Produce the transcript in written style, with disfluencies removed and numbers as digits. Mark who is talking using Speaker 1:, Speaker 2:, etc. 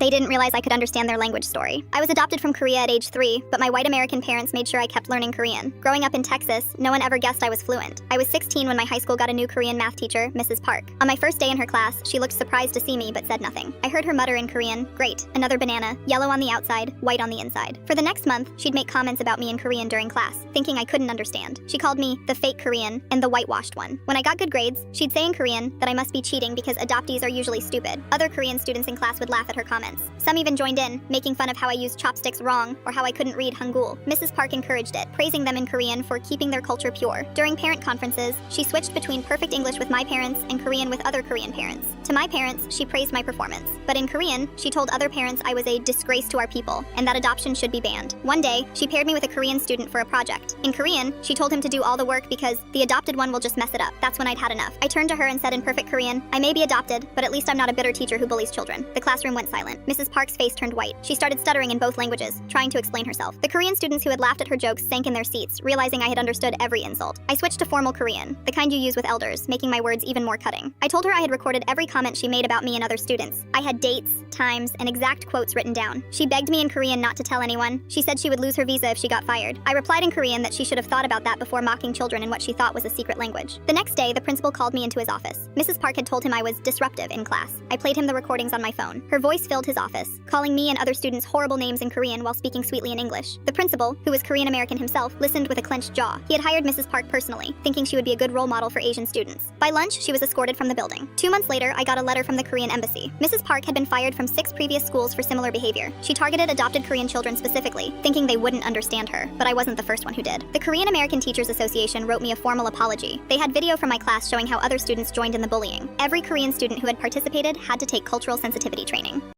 Speaker 1: They didn't realize I could understand their language story. I was adopted from Korea at age 3, but my white American parents made sure I kept learning Korean. Growing up in Texas, no one ever guessed I was fluent. I was 16 when my high school got a new Korean math teacher, Mrs. Park. On my first day in her class, she looked surprised to see me but said nothing. I heard her mutter in Korean, "Great, another banana, yellow on the outside, white on the inside." For the next month, she'd make comments about me in Korean during class, thinking I couldn't understand. She called me the fake Korean and the whitewashed one. When I got good grades, she'd say in Korean that I must be cheating because adoptees are usually stupid. Other Korean students in class would laugh at her comments. Some even joined in, making fun of how I used chopsticks wrong or how I couldn't read Hangul. Mrs. Park encouraged it, praising them in Korean for keeping their culture pure. During parent conferences, she switched between perfect English with my parents and Korean with other Korean parents. To my parents, she praised my performance. But in Korean, she told other parents I was a disgrace to our people and that adoption should be banned. One day, she paired me with a Korean student for a project. In Korean, she told him to do all the work because the adopted one will just mess it up. That's when I'd had enough. I turned to her and said in perfect Korean, "I may be adopted, but at least I'm not a bitter teacher who bullies children." The classroom went silent. Mrs. Park's face turned white. She started stuttering in both languages, trying to explain herself. The Korean students who had laughed at her jokes sank in their seats, realizing I had understood every insult. I switched to formal Korean, the kind you use with elders, making my words even more cutting. I told her I had recorded every comment she made about me and other students. I had dates, times, and exact quotes written down. She begged me in Korean not to tell anyone. She said she would lose her visa if she got fired. I replied in Korean that she should have thought about that before mocking children in what she thought was a secret language. The next day, the principal called me into his office. Mrs. Park had told him I was disruptive in class. I played him the recordings on my phone. Her voice filled his office, calling me and other students horrible names in Korean while speaking sweetly in English. The principal, who was Korean American himself, listened with a clenched jaw. He had hired Mrs. Park personally, thinking she would be a good role model for Asian students. By lunch, she was escorted from the building. 2 months later, I got a letter from the Korean embassy. Mrs. Park had been fired from 6 previous schools for similar behavior. She targeted adopted Korean children specifically, thinking they wouldn't understand her, but I wasn't the first one who did. The Korean American Teachers Association wrote me a formal apology. They had video from my class showing how other students joined in the bullying. Every Korean student who had participated had to take cultural sensitivity training.